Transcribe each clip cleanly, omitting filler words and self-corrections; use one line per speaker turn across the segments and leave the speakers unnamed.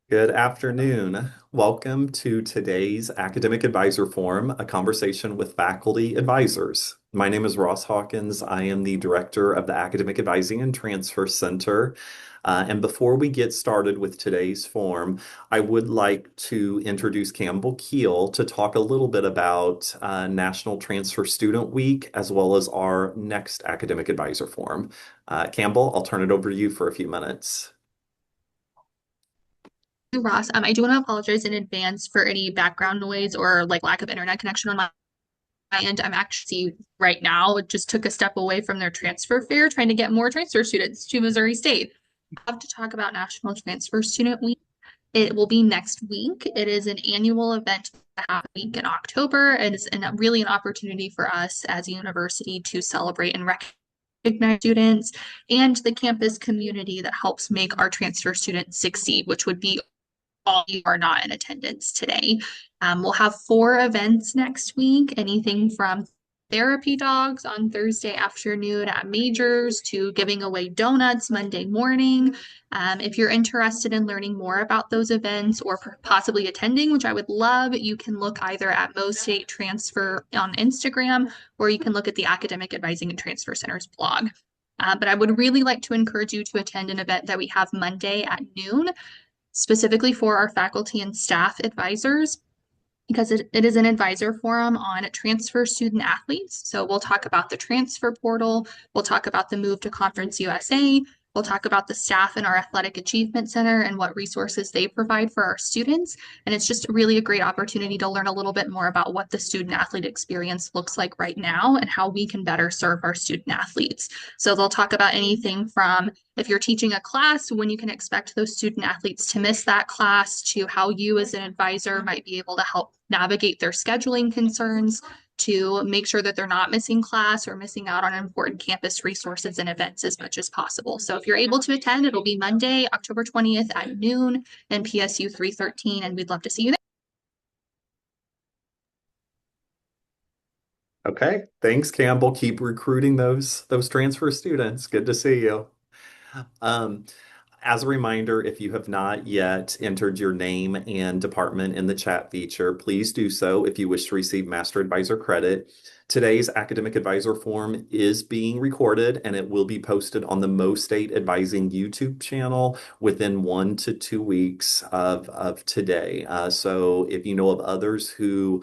Good afternoon. Welcome to today's Academic Advisor Forum, a conversation with faculty advisors. My name is Ross Hawkins. I am the director of the Academic Advising and Transfer Center. And before we get started with today's forum, I would like to introduce Campbell Keel to talk a little bit about National Transfer Student Week, as well as our next Academic Advisor Forum. Campbell, I'll turn it over to you for a few minutes.
Ross. I do want to apologize in advance for any background noise or like lack of internet connection on my end. I'm actually right now just took a step away from their transfer fair, trying to get more transfer students to Missouri State. I have to talk about National Transfer Student Week. It will be next week. It is an annual event half week in October. It is really an opportunity for us as a university to celebrate and recognize students and the campus community that helps make our transfer students succeed, which would be all you are not in attendance today. We'll have 4 events next week, anything from therapy dogs on Thursday afternoon at Majors to giving away donuts Monday morning. If you're interested in learning more about those events or possibly attending, which I would love, you can look either at Mo State Transfer on Instagram or you can look at the Academic Advising and Transfer Center's blog. But I would really like to encourage you to attend an event that we have Monday at noon specifically for our faculty and staff advisors because it is an advisor forum on transfer student athletes. So we'll talk about the transfer portal, we'll talk about the move to Conference USA, we'll talk about the staff in our Athletic Achievement Center and what resources they provide for our students. And it's just really a great opportunity to learn a little bit more about what the student athlete experience looks like right now and how we can better serve our student athletes. So they'll talk about anything from if you're teaching a class, when you can expect those student athletes to miss that class, to how you as an advisor might be able to help navigate their scheduling concerns, to make sure that they're not missing class or missing out on important campus resources and events as much as possible. So if you're able to attend, it'll be Monday, October 20th at noon in PSU 313, and we'd love to see you there.
Okay, thanks, Campbell. Keep recruiting those transfer students. Good to see you. Um, as a reminder, if you have not yet entered your name and department in the chat feature, please do so if you wish to receive Master Advisor credit. Today's Academic Advisor Forum is being recorded and it will be posted on the Mo State Advising YouTube channel within 1 to 2 weeks of today. So if you know of others who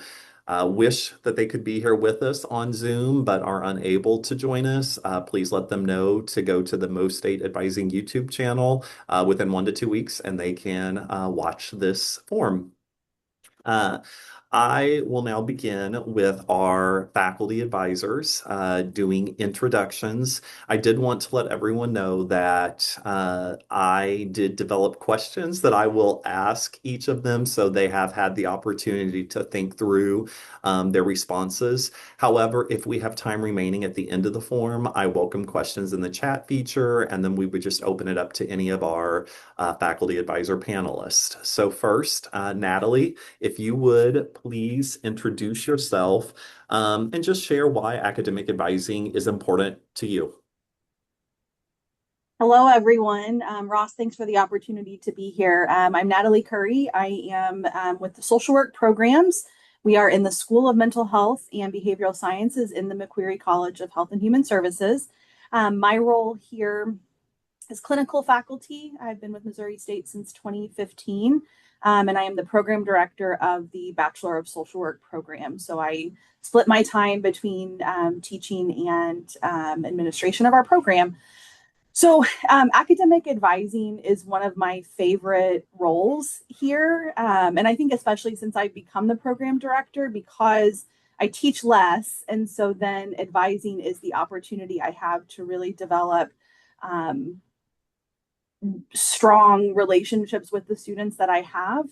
wish that they could be here with us on Zoom but are unable to join us, please let them know to go to the Mo State Advising YouTube channel within 1 to 2 weeks and they can watch this forum. Uh, I will now begin with our faculty advisors doing introductions. I did want to let everyone know that I did develop questions that I will ask each of them so they have had the opportunity to think through their responses. However, if we have time remaining at the end of the form, I welcome questions in the chat feature, and then we would just open it up to any of our faculty advisor panelists. So first, Natalie, if you would please introduce yourself and just share why academic advising is important to you.
Hello, everyone. Ross, thanks for the opportunity to be here. I'm Natalie Curry. I am with the social work programs. We are in the School of Mental Health and Behavioral Sciences in the McQueary College of Health and Human Services. My role here is clinical faculty. I've been with Missouri State since 2015, and I am the program director of the Bachelor of Social Work program. So I split my time between teaching and administration of our program. So, academic advising is one of my favorite roles here. And I think, especially since I've become the program director, because I teach less. And so then advising is the opportunity I have to really develop um, strong relationships with the students that I have.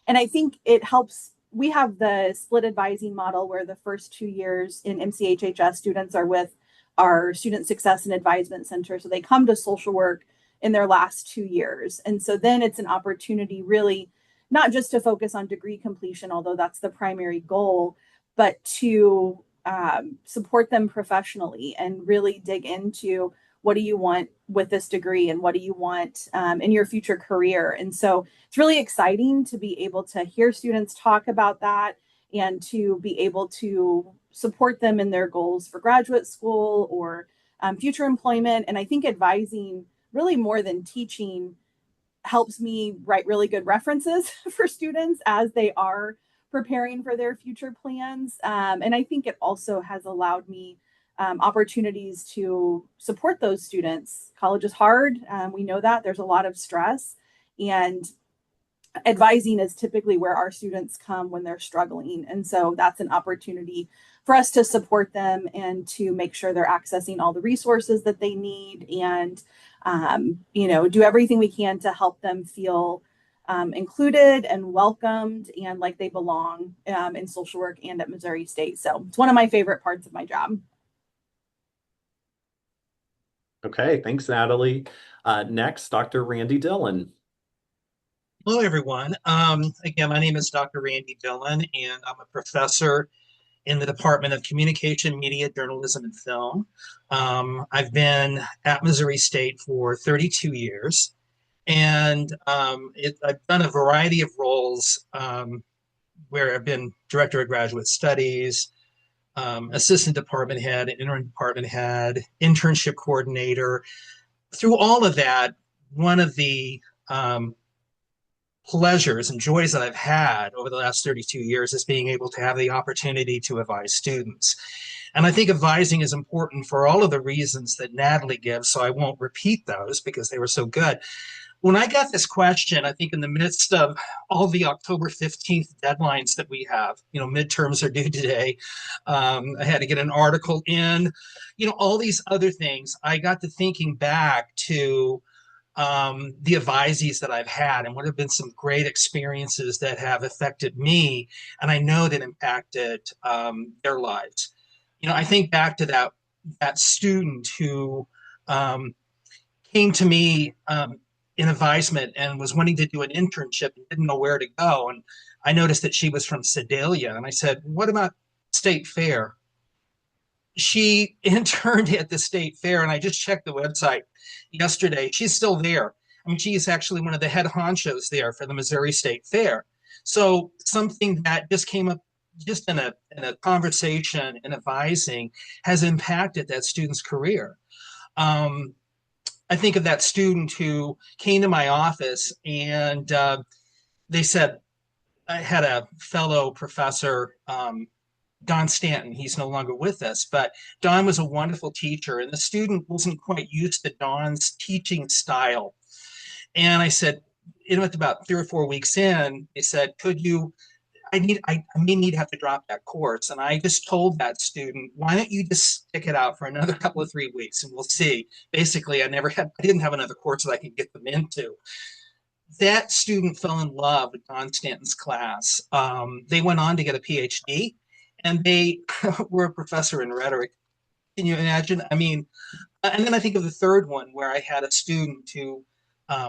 And I think it helps. We have the split advising model where the first 2 years in MCHHS students are with our Student Success and Advisement Center. So they come to social work in their last 2 years. And so then it's an opportunity really not just to focus on degree completion, although that's the primary goal, but to support them professionally and really dig into what do you want with this degree and what do you want in your future career. And so it's really exciting to be able to hear students talk about that and to be able to support them in their goals for graduate school or future employment. And I think advising, really more than teaching, helps me write really good references for students as they are preparing for their future plans. And I think it also has allowed me opportunities to support those students. College is hard. We know that there's a lot of stress, and advising is typically where our students come when they're struggling. And so that's an opportunity for us to support them and to make sure they're accessing all the resources that they need, and do everything we can to help them feel included and welcomed and like they belong in social work and at Missouri State. So it's one of my favorite parts of my job.
Okay, thanks, Natalie. Next, Dr. Randy Dillon.
Hello, everyone. Again, my name is Dr. Randy Dillon, and I'm a professor in the Department of Communication, Media, Journalism, and Film. I've been at Missouri State for 32 years, and I've done a variety of roles where I've been director of graduate studies, assistant department head, interim department head, internship coordinator. Through all of that, one of the pleasures and joys that I've had over the last 32 years is being able to have the opportunity to advise students. And I think advising is important for all of the reasons that Natalie gives, so I won't repeat those because they were so good. When I got this question, I think in the midst of all the October 15th deadlines that we have, midterms are due today. I had to get an article in, all these other things. I got to thinking back to the advisees that I've had and what have been some great experiences that have affected me, and I know that impacted their lives. I think back to that student who came to me in advisement and was wanting to do an internship and didn't know where to go. And I noticed that she was from Sedalia, and I said, "What about State Fair?" She interned at the state fair, and I just checked the website yesterday. She's still there. I mean, she is actually one of the head honchos there for the Missouri State Fair. So something that just came up just in a conversation and advising has impacted that student's career. I think of that student who came to my office and they said, I had a fellow professor, Don Stanton. He's no longer with us, but Don was a wonderful teacher, and the student wasn't quite used to Don's teaching style. And I said, at about 3 or 4 weeks in, they said, I may need to have to drop that course. And I just told that student, why don't you just stick it out for another couple of 3 weeks and we'll see. Basically, I didn't have another course that I could get them into. That student fell in love with Don Stanton's class. They went on to get a PhD, and they were a professor in rhetoric. Can you imagine? I mean, and then I think of the third one where I had a student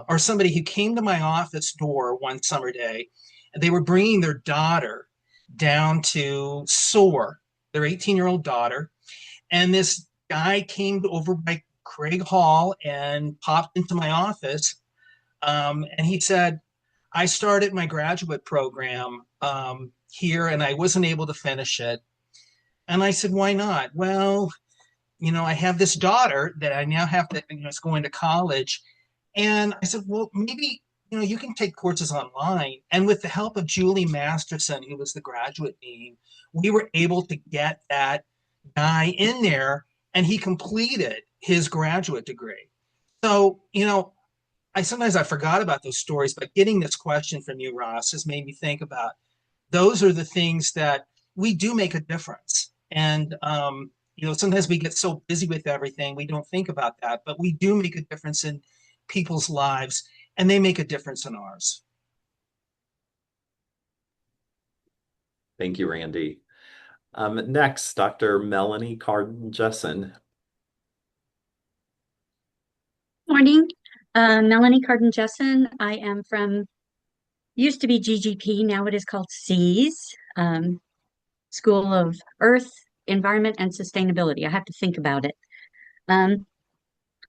or somebody who came to my office door one summer day, and they were bringing their daughter down to SOAR, their 18-year-old daughter. And this guy came over by Craig Hall and popped into my office. And he said, I started my graduate program here and I wasn't able to finish it. And I said, why not? Well, I have this daughter that I now have to, is going to college. And I said, well, maybe, you can take courses online. And with the help of Julie Masterson, who was the graduate dean, we were able to get that guy in there and he completed his graduate degree. So, sometimes I forgot about those stories, but getting this question from you, Ross, has made me think about those are the things that we do make a difference. And, sometimes we get so busy with everything, we don't think about that, but we do make a difference in people's lives and they make a difference in ours.
Thank you, Randy. Next, Dr. Melanie Carden-Jessen.
Morning, Melanie Carden-Jessen. I am from, used to be GGP, now it is called SEAS, School of Earth, Environment, and Sustainability. I have to think about it.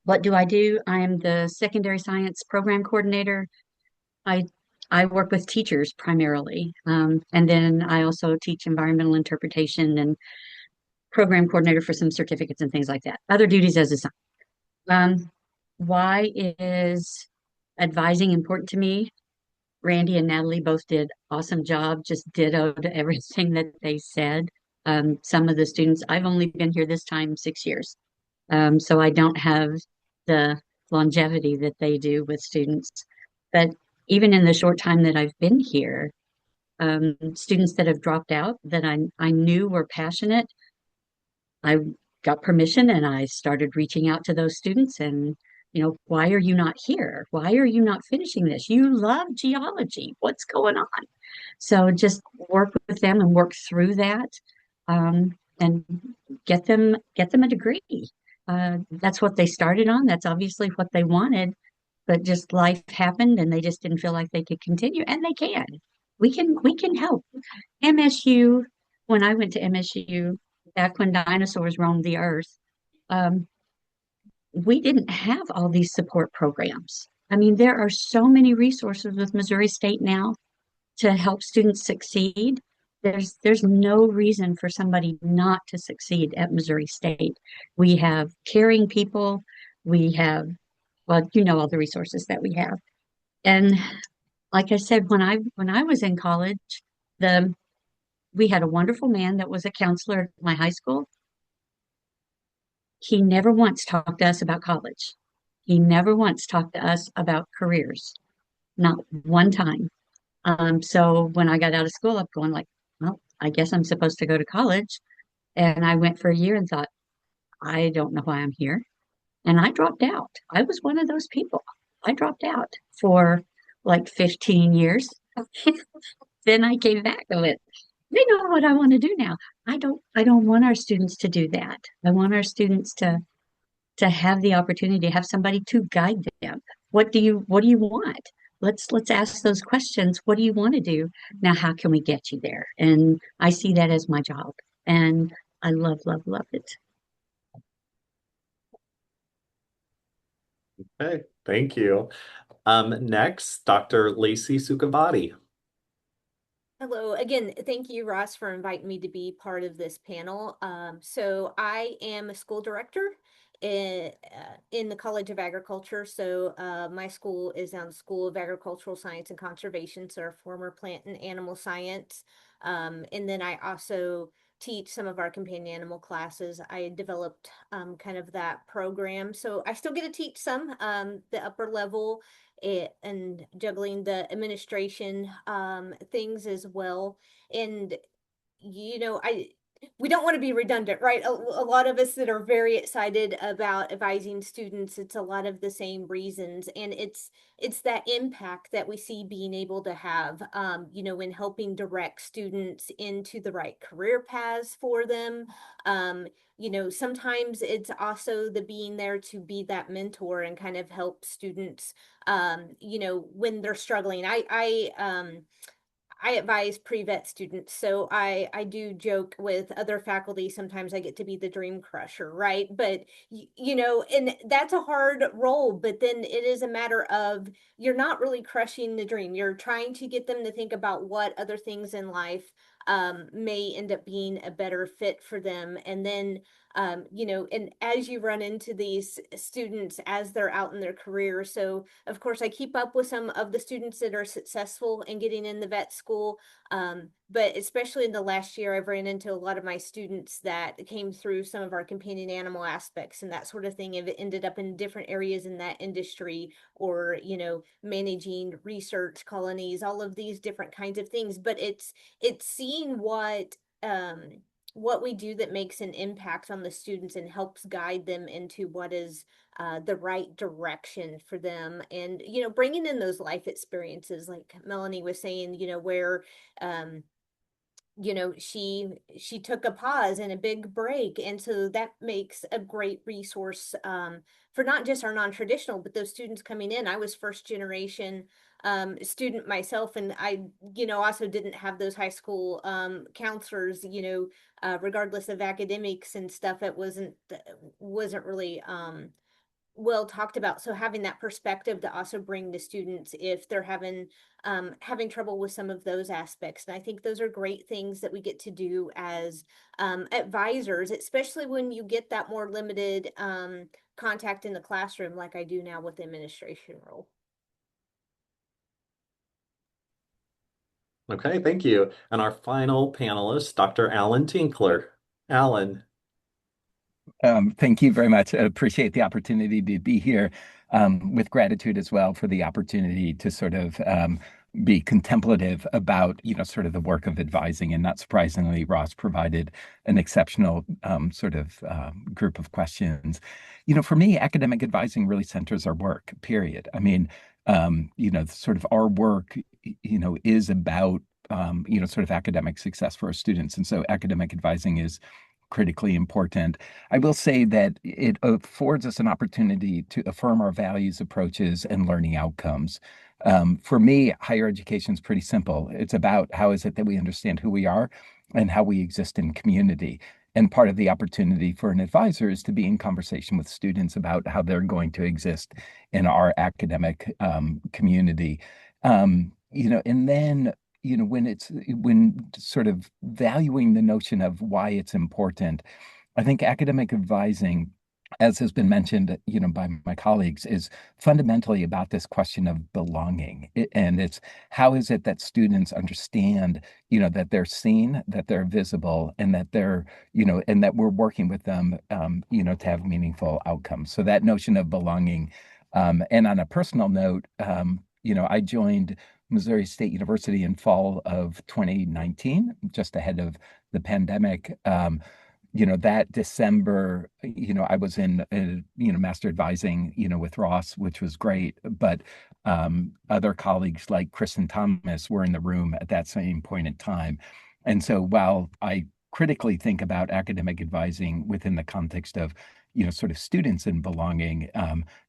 What do I do? I am the secondary science program coordinator. I I work with teachers primarily, and then I also teach environmental interpretation and program coordinator for some certificates and things like that. Other duties as a science. Why is advising important to me? Randy and Natalie both did awesome job, just ditto to everything that they said. Some of the students, I've only been here this time 6 years, so I don't have the longevity that they do with students. But even in the short time that I've been here, students that have dropped out that I knew were passionate, I got permission and I started reaching out to those students and, why are you not here? Why are you not finishing this? You love geology. What's going on? So just work with them and work through that, and get them a degree. That's what they started on. That's obviously what they wanted, but just life happened and they just didn't feel like they could continue. And they can. We can help. MSU, when I went to MSU, back when dinosaurs roamed the earth, um, we didn't have all these support programs. I mean, there are so many resources with Missouri State now to help students succeed. There's no reason for somebody not to succeed at Missouri State. We have caring people. We have, well, all the resources that we have. And like I said, when I was in college, the we had a wonderful man that was a counselor at my high school. He never once talked to us about college. He never once talked to us about careers, not one time. So when I got out of school, I'm going like, well, I guess I'm supposed to go to college. And I went for a year and thought, I don't know why I'm here. And I dropped out. I was one of those people. I dropped out for like 15 years. Then I came back and went, they know what I want to do now. I don't want our students to do that. I want our students to have the opportunity to have somebody to guide them. What do you want? Let's ask those questions. What do you want to do? Now how can we get you there? And I see that as my job. And I love, love, love it.
Okay, thank you. Next, Dr. Lacey Sukhavati.
Hello, again, thank you, Ross, for inviting me to be part of this panel. So I am a school director in the College of Agriculture. So my school is on the School of Agricultural Science and Conservation, so our former plant and animal science. And then I also teach some of our companion animal classes. I developed kind of that program. So I still get to teach some, the upper level and juggling the administration things as well. And I we don't want to be redundant, right? A lot of us that are very excited about advising students, it's a lot of the same reasons, and it's that impact that we see being able to have, in helping direct students into the right career paths for them. Sometimes it's also the being there to be that mentor and kind of help students, when they're struggling. I advise pre-vet students, so I do joke with other faculty. Sometimes I get to be the dream crusher, right? But and that's a hard role. But then it is a matter of you're not really crushing the dream. You're trying to get them to think about what other things in life may end up being a better fit for them, and then and as you run into these students as they're out in their career. So of course I keep up with some of the students that are successful in getting in the vet school. But especially in the last year, I've ran into a lot of my students that came through some of our companion animal aspects and that sort of thing, have ended up in different areas in that industry, or, managing research colonies, all of these different kinds of things. But it's seeing what we do that makes an impact on the students and helps guide them into what is the right direction for them. And bringing in those life experiences, like Melanie was saying, where she took a pause and a big break, and so that makes a great resource for not just our non-traditional, but those students coming in. I was first generation student myself, and I also didn't have those high school counselors, regardless of academics and stuff. It wasn't really well talked about. So having that perspective to also bring to students if they're having trouble with some of those aspects. And I think those are great things that we get to do as advisors, especially when you get that more limited contact in the classroom like I do now with the administration role.
Okay, thank you. And our final panelist, Dr. Alan Tinkler. Alan.
Thank you very much. I appreciate the opportunity to be here, with gratitude as well for the opportunity to sort of be contemplative about, sort of the work of advising. And not surprisingly, Ross provided an exceptional sort of group of questions. For me, academic advising really centers our work, period. I mean, sort of our work, is about, sort of academic success for our students. And so academic advising is critically important. I will say that it affords us an opportunity to affirm our values, approaches, and learning outcomes. For me, higher education is pretty simple. It's about how is it that we understand who we are and how we exist in community. And part of the opportunity for an advisor is to be in conversation with students about how they're going to exist in our academic community. And then when sort of valuing the notion of why it's important, I think academic advising, as has been mentioned, by my colleagues, is fundamentally about this question of belonging. And it's how is it that students understand, that they're seen, that they're visible, and that and that we're working with them, to have meaningful outcomes. So that notion of belonging. And on a personal note, I joined Missouri State University in fall of 2019, just ahead of the pandemic. That December, I was in, master advising, with Ross, which was great. But other colleagues like Kristen Thomas were in the room at that same point in time. And so while I critically think about academic advising within the context of, sort of students and belonging,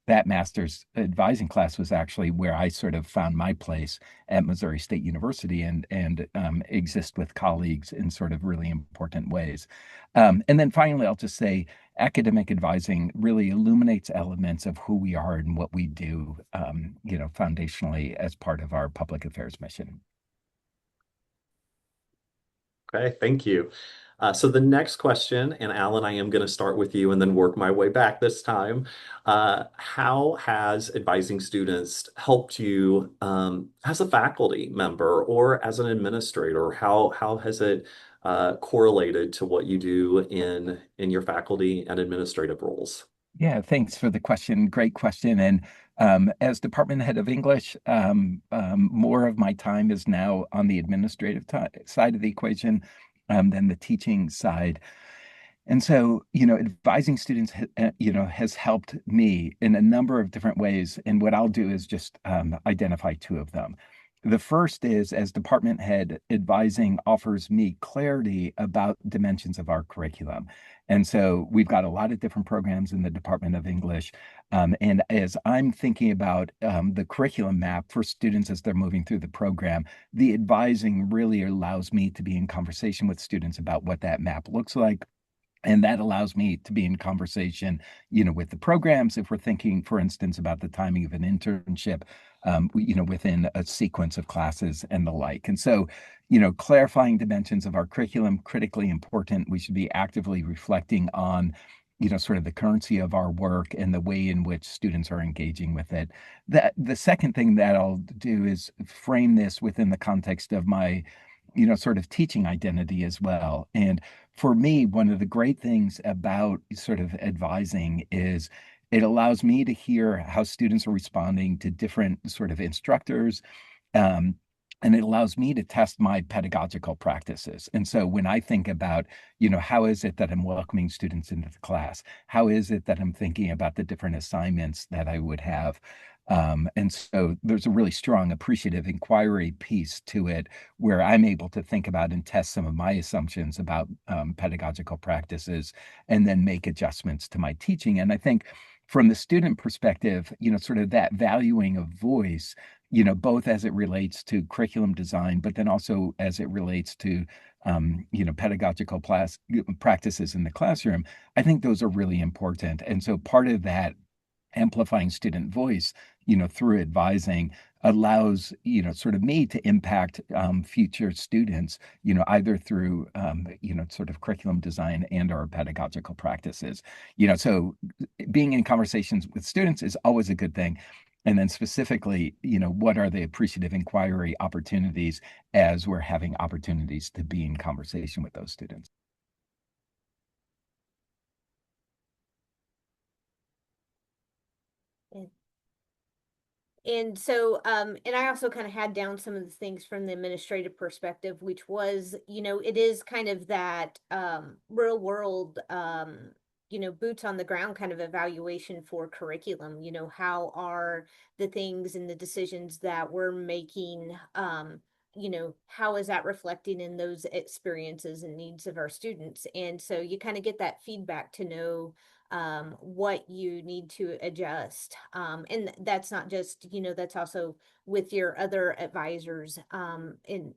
that master's advising class was actually where I sort of found my place at Missouri State University and exist with colleagues in sort of really important ways. And then finally, I'll just say academic advising really illuminates elements of who we are and what we do, foundationally as part of our public affairs mission.
Okay, thank you. So the next question, and Alan, I am going to start with you and then work my way back this time. How has advising students helped you as a faculty member or as an administrator? How has it correlated to what you do in your faculty and administrative roles?
Yeah, thanks for the question. Great question. And as department head of English, more of my time is now on the administrative side of the equation than the teaching side. And so, advising students, has helped me in a number of different ways. And what I'll do is just identify two of them. The first is, as department head, advising offers me clarity about dimensions of our curriculum. And so we've got a lot of different programs in the Department of English. And as I'm thinking about the curriculum map for students as they're moving through the program, the advising really allows me to be in conversation with students about what that map looks like. And that allows me to be in conversation, with the programs. If we're thinking, for instance, about the timing of an internship, within a sequence of classes and the like. And so, clarifying dimensions of our curriculum, critically important. We should be actively reflecting on, sort of the currency of our work and the way in which students are engaging with it. The second thing that I'll do is frame this within the context of my, sort of teaching identity as well. And for me, one of the great things about sort of advising is it allows me to hear how students are responding to different sort of instructors. And it allows me to test my pedagogical practices. And so when I think about, how is it that I'm welcoming students into the class? How is it that I'm thinking about the different assignments that I would have? And so there's a really strong appreciative inquiry piece to it where I'm able to think about and test some of my assumptions about pedagogical practices and then make adjustments to my teaching. And I think from the student perspective, sort of that valuing of voice, both as it relates to curriculum design, but then also as it relates to, pedagogical practices in the classroom, I think those are really important. And so part of that amplifying student voice, through advising allows, sort of me to impact future students, either through, sort of curriculum design and or pedagogical practices. So being in conversations with students is always a good thing. And then specifically, what are the appreciative inquiry opportunities as we're having opportunities to be in conversation with those students?
And so, and I also kind of had down some of the things from the administrative perspective, which was, it is kind of that real world, boots on the ground kind of evaluation for curriculum. How are the things and the decisions that we're making, how is that reflecting in those experiences and needs of our students? And so you kind of get that feedback to know what you need to adjust. And that's not just, that's also with your other advisors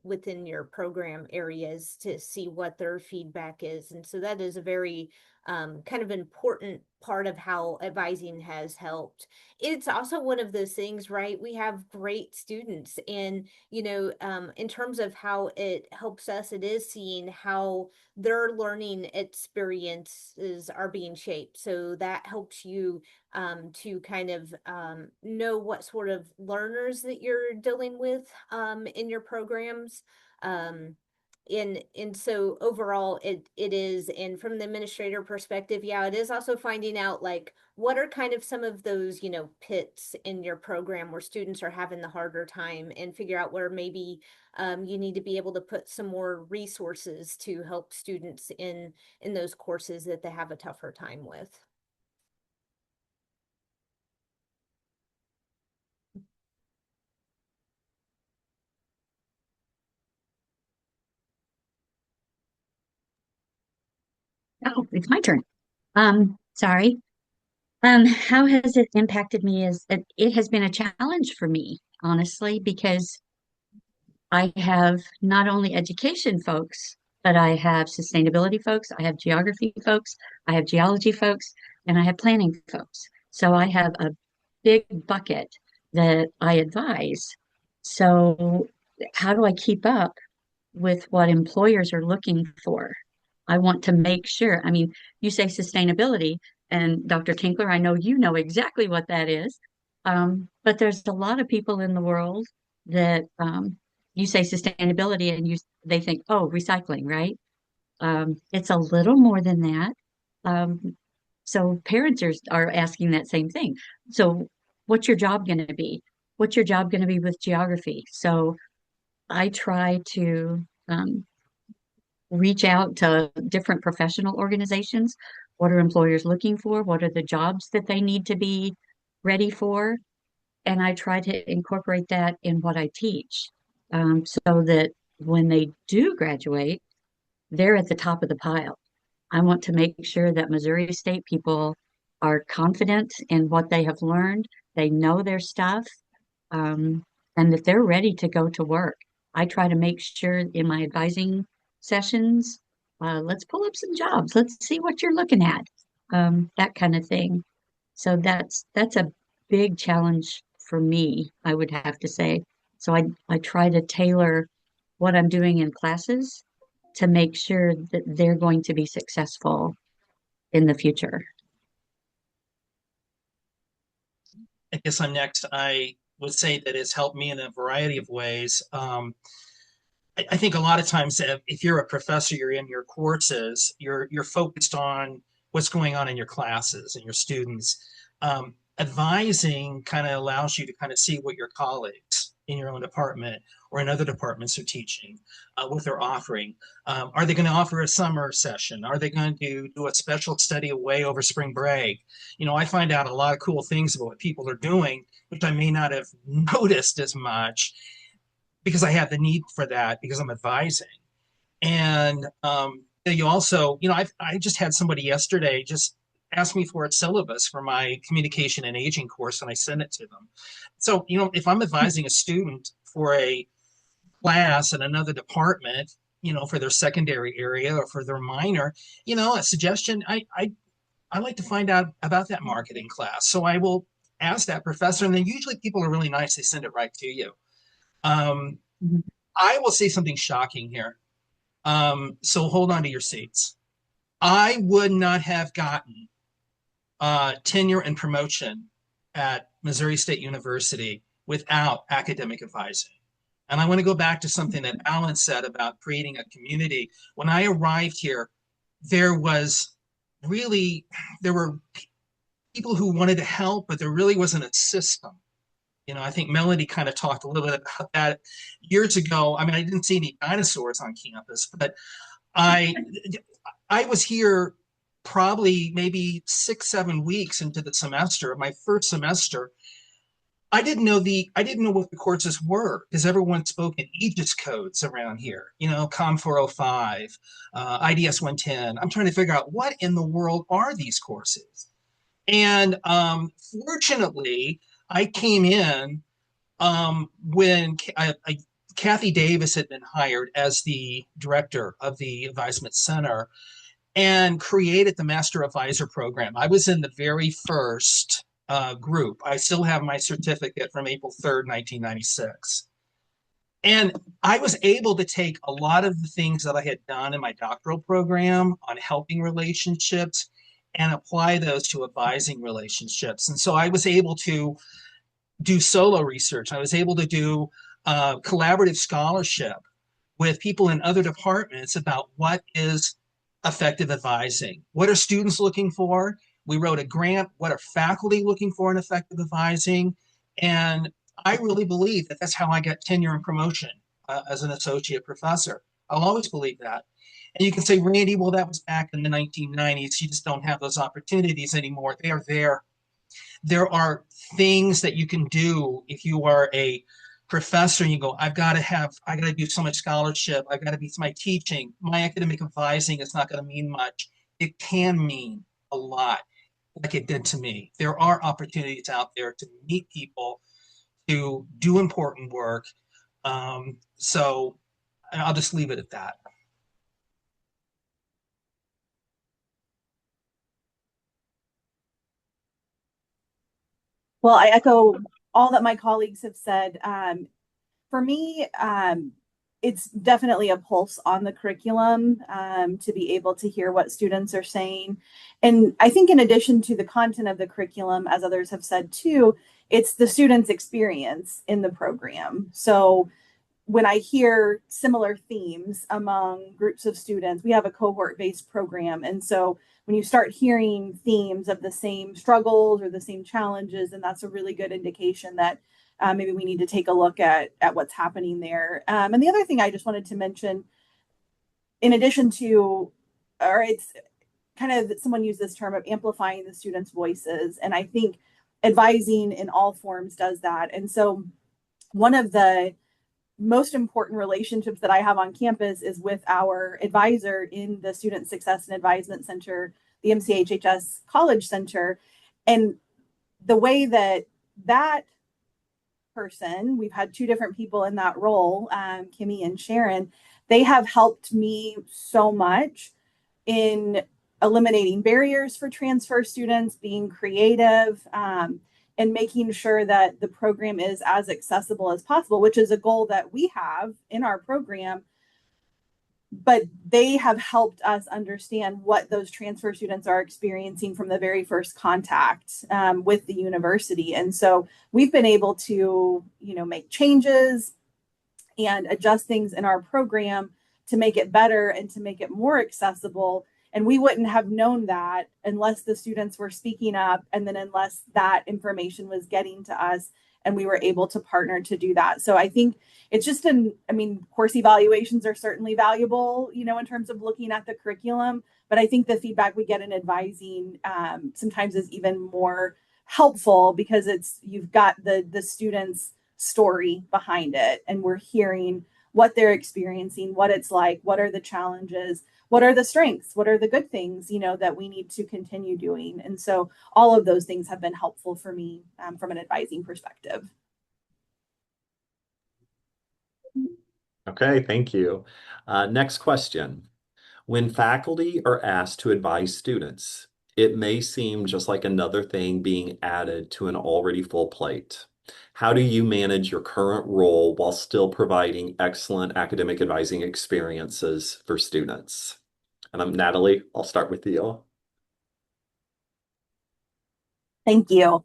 within your program areas to see what their feedback is. And so that is a very kind of important part of how advising has helped. It's also one of those things, right? We have great students, and in terms of how it helps us, it is seeing how their learning experiences are being shaped. So that helps you to kind of know what sort of learners that you're dealing with in your programs. Um, and so overall it is, and from the administrator perspective, yeah, it is also finding out like what are kind of some of those pits in your program where students are having the harder time, and figure out where maybe you need to be able to put some more resources to help students in those courses that they have a tougher time with.
Oh, it's my turn. Sorry. How has it impacted me is that it has been a challenge for me, honestly, because I have not only education folks, but I have sustainability folks, I have geography folks, I have geology folks, and I have planning folks. So I have a big bucket that I advise. So how do I keep up with what employers are looking for? I want to make sure. I mean, you say sustainability, and Dr. Tinkler, I know you know exactly what that is. But there's a lot of people in the world that you say sustainability, and they think, oh, recycling, right? It's a little more than that. Um, so parents are asking that same thing. So what's your job going to be? What's your job going to be with geography? So I try to reach out to different professional organizations. What are employers looking for? What are the jobs that they need to be ready for? And I try to incorporate that in what I teach, so that when they do graduate, they're at the top of the pile. I want to make sure that Missouri State people are confident in what they have learned, they know their stuff, um, and that they're ready to go to work. I try to make sure in my advising sessions, let's pull up some jobs, let's see what you're looking at, that kind of thing. So that's a big challenge for me, I would have to say. So I try to tailor what I'm doing in classes to make sure that they're going to be successful in the future.
I guess I'm next. I would say that it's helped me in a variety of ways. I think a lot of times if you're a professor, you're in your courses, you're focused on what's going on in your classes and your students. Advising kind of allows you to kind of see what your colleagues in your own department or in other departments are teaching, what they're offering. Are they going to offer a summer session? Are they going to do a special study away over spring break? I find out a lot of cool things about what people are doing, which I may not have noticed as much because I have the need for that because I'm advising. And you also, I just had somebody yesterday just ask me for a syllabus for my communication and aging course, and I sent it to them. So, if I'm advising a student for a class in another department, for their secondary area or for their minor, a suggestion, I I'd like to find out about that marketing class. So I will ask that professor, and then usually people are really nice. They send it right to you. Um,
Mhm.
I will say something shocking here. So hold on to your seats. I would not have gotten tenure and promotion at Missouri State University without academic advising. And I want to go back to something that Alan said about creating a community. When I arrived here, there was really, there were people who wanted to help, but there really wasn't a system. You know, I think Melody kind of talked a little bit about that years ago. I mean, I didn't see any dinosaurs on campus, but I I was here probably maybe 6, 7 weeks into the semester, my first semester. I didn't know what the courses were because everyone spoke in Aegis codes around here, you know, COM 405, IDS 110. I'm trying to figure out what in the world are these courses. And fortunately, I came in when Kathy Davis had been hired as the director of the Advisement Center and created the Master Advisor Program. I was in the very first group. I still have my certificate from April 3rd, 1996. And I was able to take a lot of the things that I had done in my doctoral program on helping relationships and apply those to advising relationships. And so I was able to do solo research. I was able to do collaborative scholarship with people in other departments about what is effective advising. What are students looking for? We wrote a grant. What are faculty looking for in effective advising? And I really believe that that's how I got tenure and promotion as an associate professor. I'll always believe that. And you can say, Randy, well, that was back in the 1990s. You just don't have those opportunities anymore. They are there. There are things that you can do if you are a professor and you go, I got to do so much scholarship. I've got to be my teaching. My academic advising is not going to mean much. It can mean a lot, like it did to me. There are opportunities out there to meet people, to do important work. So I'll just leave it at that.
Well, I echo all that my colleagues have said. For me, it's definitely a pulse on the curriculum to be able to hear what students are saying. And I think, in addition to the content of the curriculum, as others have said too, it's the students' experience in the program. So when I hear similar themes among groups of students, we have a cohort based program. And so when you start hearing themes of the same struggles or the same challenges, and that's a really good indication that maybe we need to take a look at what's happening there. And the other thing I just wanted to mention, in addition to, or it's kind of, someone used this term of amplifying the students' voices. And I think advising in all forms does that. And so one of the most important relationships that I have on campus is with our advisor in the Student Success and Advisement Center, the MCHHS College Center. And the way that that person, we've had two different people in that role, Kimmy and Sharon, they have helped me so much in eliminating barriers for transfer students, being creative, and making sure that the program is as accessible as possible, which is a goal that we have in our program. But they have helped us understand what those transfer students are experiencing from the very first contact with the university. And so we've been able to, make changes and adjust things in our program to make it better and to make it more accessible. And we wouldn't have known that unless the students were speaking up, and then unless that information was getting to us and we were able to partner to do that. So I think it's just course evaluations are certainly valuable, in terms of looking at the curriculum. But I think the feedback we get in advising sometimes is even more helpful because you've got the students' story behind it, and we're hearing what they're experiencing, what it's like, what are the challenges, what are the strengths, what are the good things, that we need to continue doing. And so all of those things have been helpful for me from an advising perspective.
Okay, thank you. Next question. When faculty are asked to advise students, it may seem just like another thing being added to an already full plate. How do you manage your current role while still providing excellent academic advising experiences for students? And I'm Natalie, I'll start with you.
Thank you.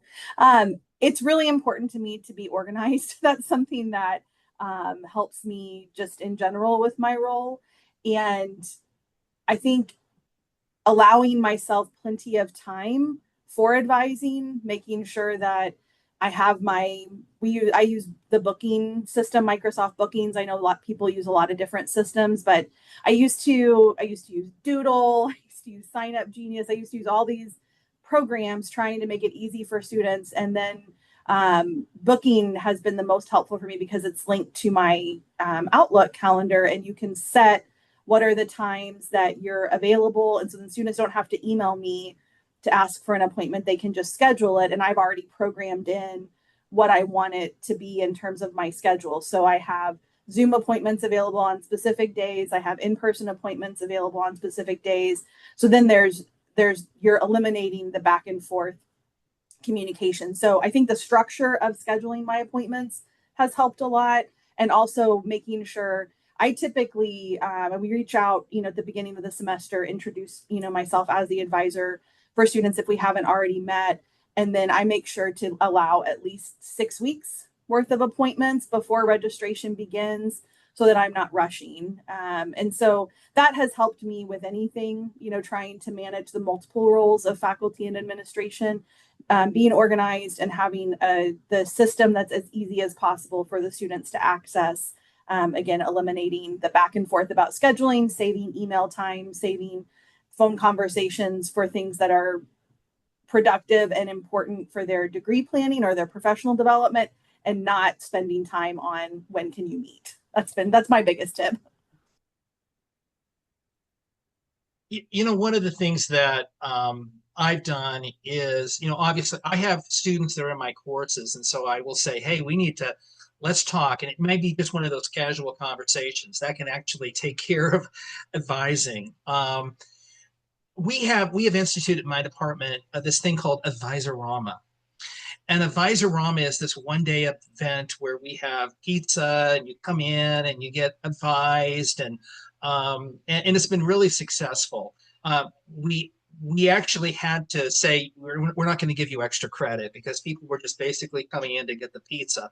It's really important to me to be organized. That's something that helps me just in general with my role. And I think allowing myself plenty of time for advising, making sure that I have I use the booking system, Microsoft Bookings. I know a lot of people use a lot of different systems, but I used to use Doodle, I used to use Sign Up Genius, I used to use all these programs trying to make it easy for students. And then booking has been the most helpful for me because it's linked to my Outlook calendar, and you can set what are the times that you're available. And so the students don't have to email me to ask for an appointment. They can just schedule it. And I've already programmed in what I want it to be in terms of my schedule. So I have Zoom appointments available on specific days. I have in-person appointments available on specific days. So then you're eliminating the back and forth communication. So I think the structure of scheduling my appointments has helped a lot, and also making sure I typically we reach out, at the beginning of the semester, introduce, myself as the advisor for students if we haven't already met, and then I make sure to allow at least 6 weeks worth of appointments before registration begins, so that I'm not rushing. And so that has helped me with anything, trying to manage the multiple roles of faculty and administration, being organized and having the system that's as easy as possible for the students to access. Again, eliminating the back and forth about scheduling, saving email time, saving phone conversations for things that are productive and important for their degree planning or their professional development, and not spending time on when can you meet. That's my biggest tip.
One of the things that I've done is, obviously I have students that are in my courses, and so I will say, hey, let's talk. And it may be just one of those casual conversations that can actually take care of advising. We have instituted in my department this thing called Advisorama. And Advisorama is this one-day event where we have pizza and you come in and you get advised, and it's been really successful. We actually had to say we're not going to give you extra credit because people were just basically coming in to get the pizza.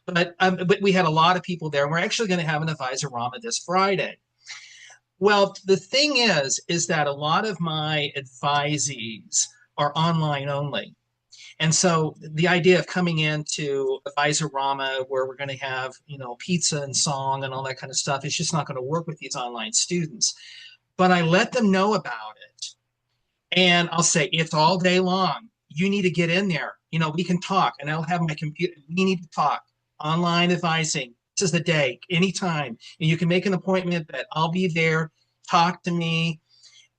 But we had a lot of people there. And we're actually going to have an Advisorama this Friday. Well, the thing is that a lot of my advisees are online only. And so the idea of coming into Advisorama where we're going to have, pizza and song and all that kind of stuff, is just not going to work with these online students. But I let them know about it. And I'll say, it's all day long. You need to get in there. We can talk, and I'll have my computer. We need to talk. Online advising. This is the day, anytime. And you can make an appointment that I'll be there. Talk to me.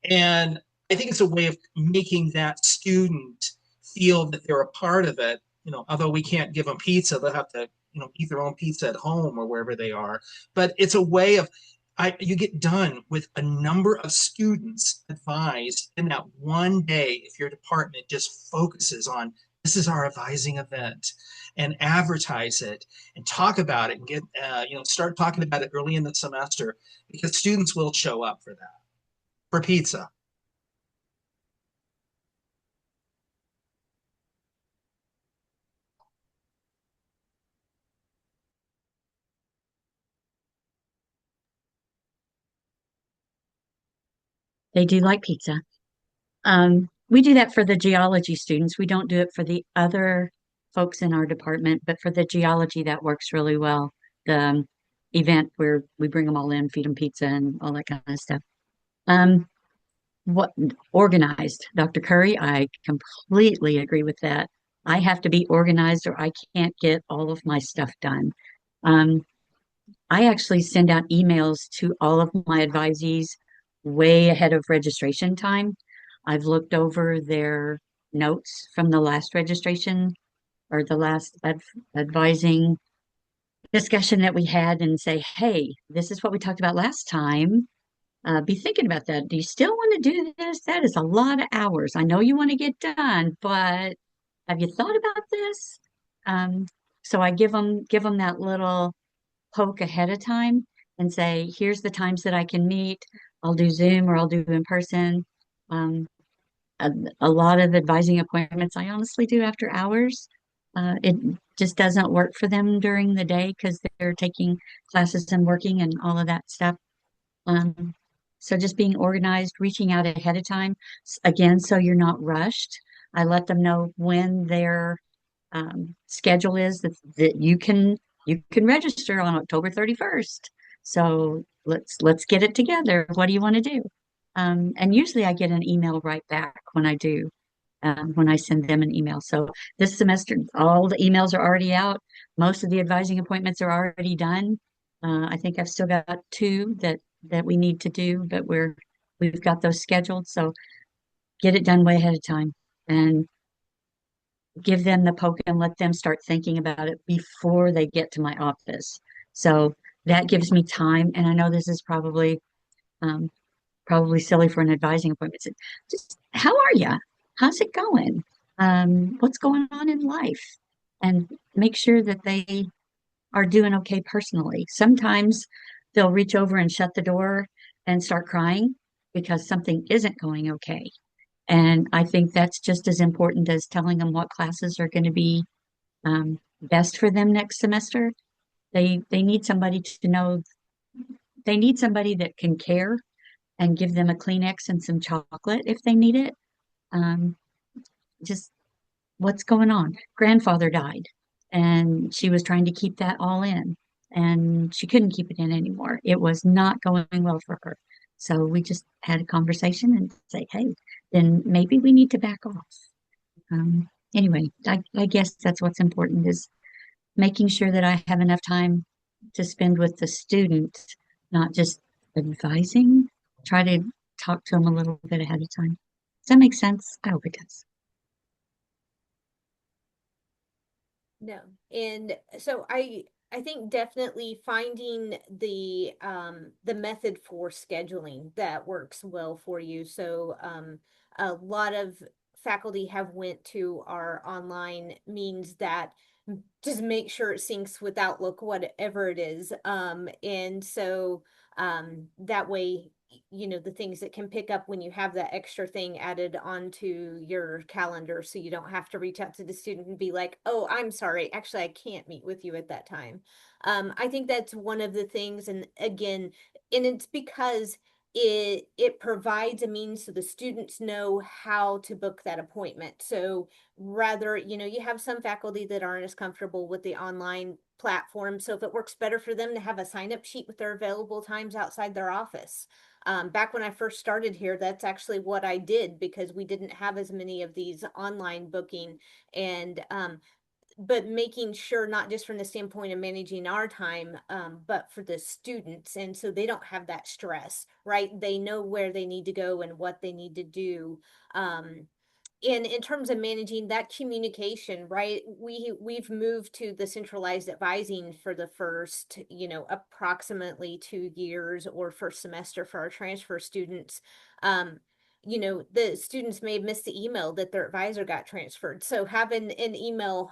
And I think it's a way of making that student feel that they're a part of it. Although we can't give them pizza, they'll have to, eat their own pizza at home or wherever they are. But it's a way of, you get done with a number of students advised in that one day if your department just focuses on this is our advising event, and advertise it and talk about it and get start talking about it early in the semester, because students will show up for that, for pizza.
They do like pizza. We do that for the geology students. We don't do it for the other folks in our department, but for the geology, that works really well. The event where we bring them all in, feed them pizza and all that kind of stuff. Um, what organized, Dr. Curry, I completely agree with that. I have to be organized or I can't get all of my stuff done. Um, I actually send out emails to all of my advisees way ahead of registration time. I've looked over their notes from the last registration or the last advising discussion that we had and say, hey, this is what we talked about last time. be thinking about that. Do you still want to do this? That is a lot of hours. I know you want to get done, but have you thought about this? Um, so I give them that little poke ahead of time and say, here's the times that I can meet. I'll do Zoom or I'll do in person. Um, a, a lot of advising appointments I honestly do after hours. It just doesn't work for them during the day because they're taking classes and working and all of that stuff. Um, so just being organized, reaching out ahead of time, again, so you're not rushed. I let them know when their schedule is that you can register on October 31st. So let's get it together. What do you want to do? And usually I get an email right back when I send them an email. So this semester, all the emails are already out. Most of the advising appointments are already done. I think I've still got two that we need to do, but we've got those scheduled. So get it done way ahead of time and give them the poke and let them start thinking about it before they get to my office. So that gives me time. And I know this is um, probably silly for an advising appointment. So just how are you? How's it going? What's going on in life? And make sure that they are doing okay personally. Sometimes they'll reach over and shut the door and start crying because something isn't going okay. And I think that's just as important as telling them what classes are going to be best for them next semester. They need somebody to know. They need somebody that can care and give them a Kleenex and some chocolate if they need it. Um, just what's going on? Grandfather died, and she was trying to keep that all in, and she couldn't keep it in anymore. It was not going well for her. So we just had a conversation and say, hey, then maybe we need to back off. Anyway, I guess that's what's important is making sure that I have enough time to spend with the student, not just advising. Try to talk to them a little bit ahead of time. Does that make sense? I hope it does.
No. And so I think definitely finding the method for scheduling that works well for you. So a lot of faculty have went to our online means that just make sure it syncs with Outlook, whatever it is. And so that way the things that can pick up when you have that extra thing added onto your calendar so you don't have to reach out to the student and be like, oh, I'm sorry, actually I can't meet with you at that time. I think that's one of the things, and again, and it's because it provides a means so the students know how to book that appointment. So rather, you have some faculty that aren't as comfortable with the online platform. So if it works better for them to have a sign up sheet with their available times outside their office. Back when I first started here, that's actually what I did because we didn't have as many of these online booking. And but making sure not just from the standpoint of managing our time, but for the students. And so they don't have that stress, right? They know where they need to go and what they need to do. And in terms of managing that communication, right, we've moved to the centralized advising for the first approximately 2 years or first semester for our transfer students. um the students may have missed the email that their advisor got transferred, so having an email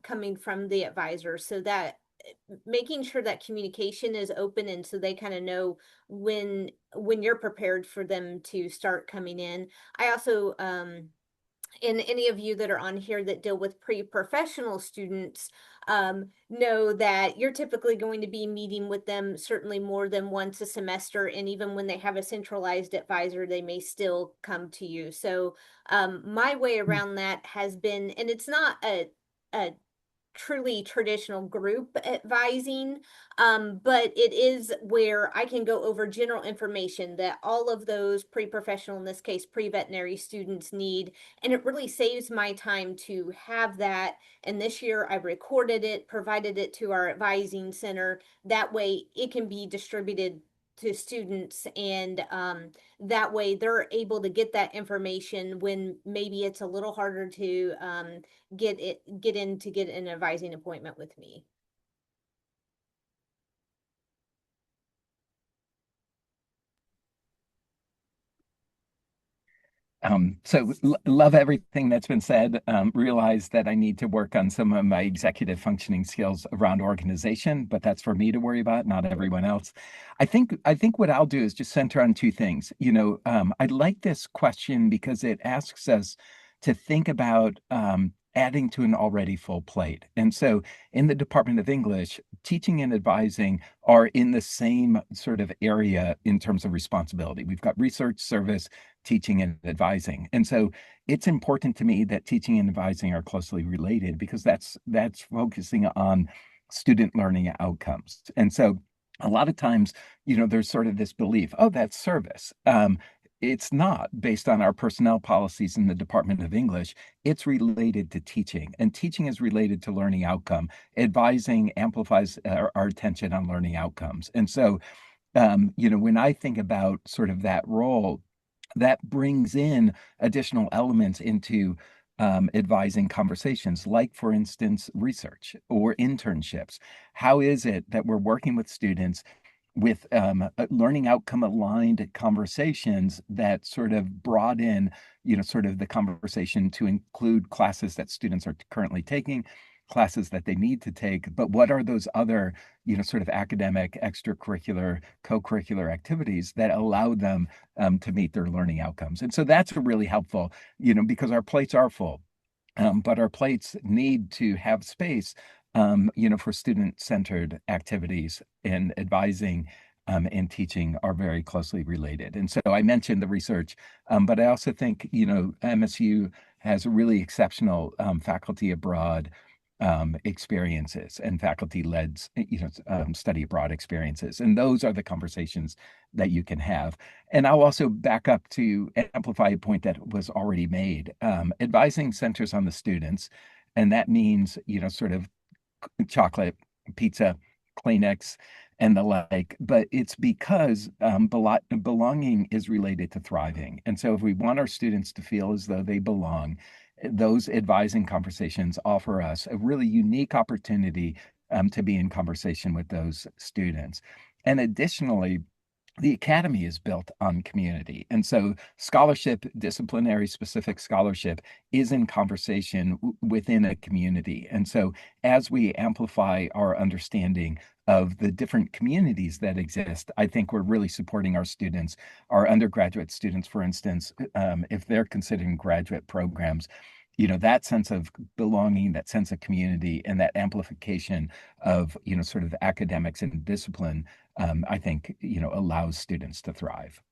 coming from the advisor, so that making sure that communication is open and so they kind of know when you're prepared for them to start coming in. I also and any of you that are on here that deal with pre-professional students know that you're typically going to be meeting with them certainly more than once a semester. And even when they have a centralized advisor, they may still come to you. So my way around that has been, and it's not a truly traditional group advising, but it is where I can go over general information that all of those pre-professional, in this case, pre-veterinary students need. And it really saves my time to have that. And this year I recorded it, provided it to our advising center. That way it can be distributed to students, and that way they're able to get that information when maybe it's a little harder to get an advising appointment with me.
So love everything that's been said. Realize that I need to work on some of my executive functioning skills around organization, but that's for me to worry about, not everyone else. I think what I'll do is just center on two things. I like this question because it asks us to think about adding to an already full plate. And so in the Department of English, teaching and advising are in the same sort of area in terms of responsibility. We've got research, service, teaching, and advising. And so it's important to me that teaching and advising are closely related because that's focusing on student learning outcomes. And so a lot of times, there's sort of this belief, oh, that's service. It's not based on our personnel policies in the Department of English. It's related to teaching, and teaching is related to learning outcome. Advising amplifies our attention on learning outcomes. And so, when I think about sort of that role, that brings in additional elements into advising conversations, like, for instance, research or internships. How is it that we're working with students with learning outcome aligned conversations that sort of brought in, sort of the conversation to include classes that students are currently taking, classes that they need to take, but what are those other, sort of academic, extracurricular, co-curricular activities that allow them to meet their learning outcomes? And so that's really helpful, because our plates are full. But our plates need to have space, for student-centered activities, and advising and teaching are very closely related. And so I mentioned the research, but I also think, MSU has really exceptional faculty abroad experiences and faculty-led, study abroad experiences. And those are the conversations that you can have. And I'll also back up to amplify a point that was already made. Advising centers on the students, and that means, sort of chocolate, pizza, Kleenex, and the like. But it's because belonging is related to thriving. And so if we want our students to feel as though they belong, those advising conversations offer us a really unique opportunity to be in conversation with those students. And additionally, the academy is built on community. And so scholarship, disciplinary specific scholarship, is in conversation within a community. And so as we amplify our understanding of the different communities that exist, I think we're really supporting our students, our undergraduate students, for instance, if they're considering graduate programs. That sense of belonging, that sense of community, and that amplification of, sort of academics and discipline, I think, allows students to thrive.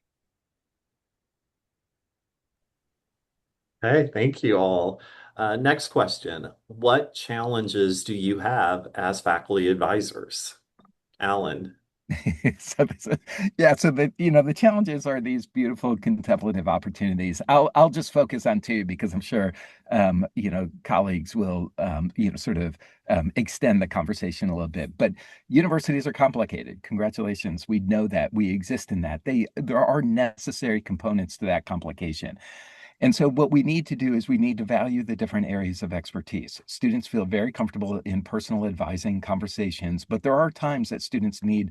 Okay, thank you all. Next question. What challenges do you have as faculty advisors? Alan.
So yeah, so the challenges are these beautiful contemplative opportunities. I'll just focus on two because I'm sure colleagues will sort of extend the conversation a little bit. But universities are complicated. Congratulations, we know that, we exist in that. There are necessary components to that complication. And so what we need to do is we need to value the different areas of expertise. Students feel very comfortable in personal advising conversations, but there are times that students need,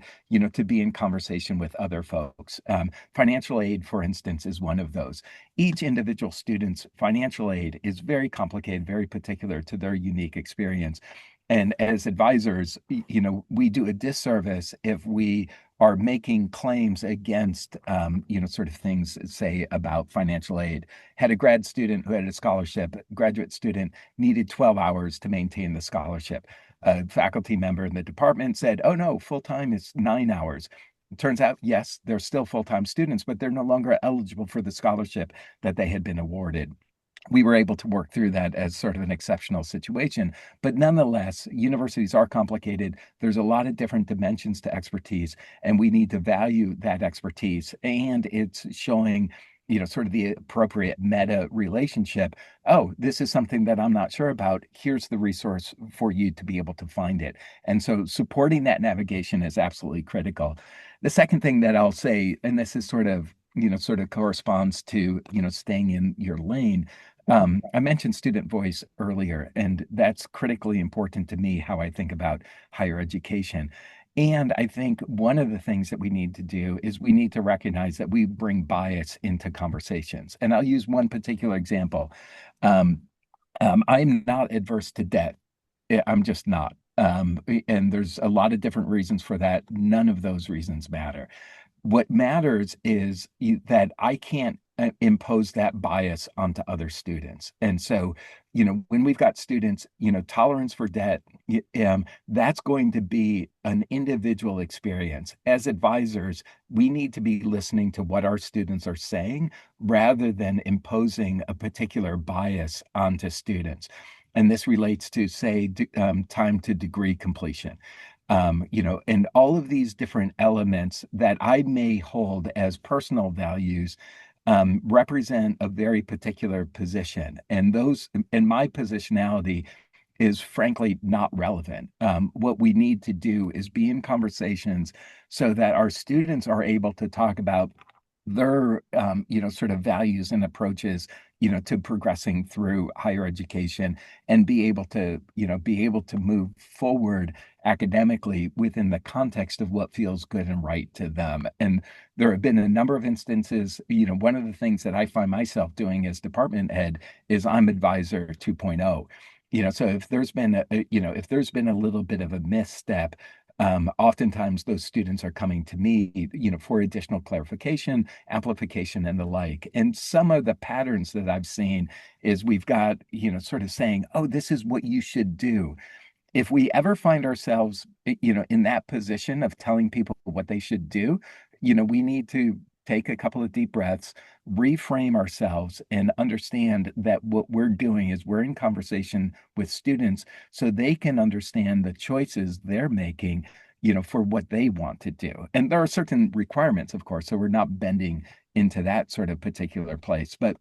to be in conversation with other folks. Financial aid, for instance, is one of those. Each individual student's financial aid is very complicated, very particular to their unique experience. And as advisors, we do a disservice if we are making claims against, sort of things, say, about financial aid. Had a grad student who had a scholarship, graduate student needed 12 hours to maintain the scholarship. A faculty member in the department said, oh no, full-time is 9 hours. It turns out, yes, they're still full-time students, but they're no longer eligible for the scholarship that they had been awarded. We were able to work through that as sort of an exceptional situation. But nonetheless, universities are complicated. There's a lot of different dimensions to expertise, and we need to value that expertise. And it's showing, sort of the appropriate meta relationship. Oh, this is something that I'm not sure about. Here's the resource for you to be able to find it. And so supporting that navigation is absolutely critical. The second thing that I'll say, and this is sort of corresponds to, staying in your lane. I mentioned student voice earlier, and that's critically important to me, how I think about higher education. And I think one of the things that we need to do is we need to recognize that we bring bias into conversations. And I'll use one particular example. Um, I'm not adverse to debt. I'm just not. And there's a lot of different reasons for that. None of those reasons matter. What matters is that I can't impose that bias onto other students. And so, when we've got students, tolerance for debt, that's going to be an individual experience. As advisors, we need to be listening to what our students are saying rather than imposing a particular bias onto students. And this relates to, say, time to degree completion. And all of these different elements that I may hold as personal values represent a very particular position. And those, and my positionality is frankly not relevant. What we need to do is be in conversations so that our students are able to talk about their sort of values and approaches to progressing through higher education and be able to move forward academically within the context of what feels good and right to them. And there have been a number of instances. One of the things that I find myself doing as department head is I'm advisor 2.0. So if there's been if there's been a little bit of a misstep, oftentimes those students are coming to me, for additional clarification, amplification, and the like. And some of the patterns that I've seen is we've got, sort of saying, oh, this is what you should do. If we ever find ourselves, in that position of telling people what they should do, we need to take a couple of deep breaths, reframe ourselves, and understand that what we're doing is we're in conversation with students so they can understand the choices they're making, for what they want to do. And there are certain requirements, of course, so we're not bending into that sort of particular place. But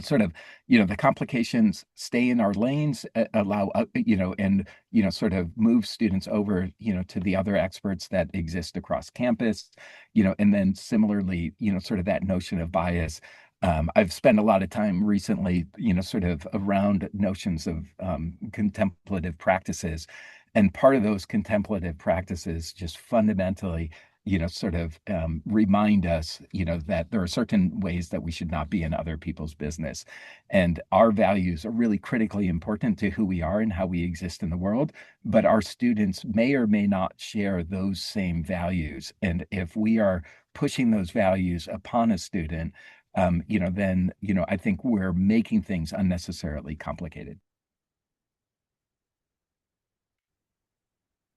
sort of, the complications stay in our lanes, allow, and, sort of move students over, to the other experts that exist across campus, and then similarly, sort of that notion of bias. I've spent a lot of time recently, sort of around notions of contemplative practices. And part of those contemplative practices just fundamentally sort of remind us, that there are certain ways that we should not be in other people's business. And our values are really critically important to who we are and how we exist in the world. But our students may or may not share those same values. And if we are pushing those values upon a student, then, I think we're making things unnecessarily complicated.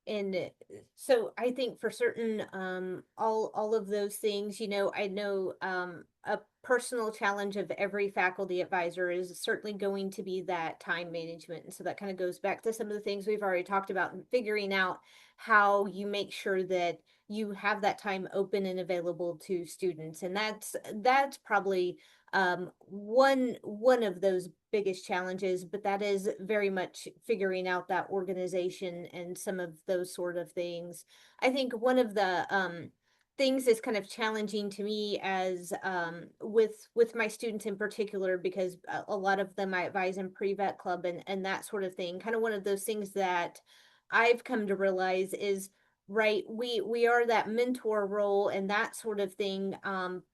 And so I think for certain, all of those things, I know a personal challenge of every faculty advisor is certainly going to be that time management. And so that kind of goes back to some of the things we've already talked about and figuring out how you make sure that you have that time open and available to students. And that's probably one of those biggest challenges, but that is very much figuring out that organization and some of those sort of things. I think one of the things that's kind of challenging to me as with my students in particular, because a lot of them I advise in pre-vet club and that sort of thing. Kind of one of those things that I've come to realize is, right, we are that mentor role and that sort of thing,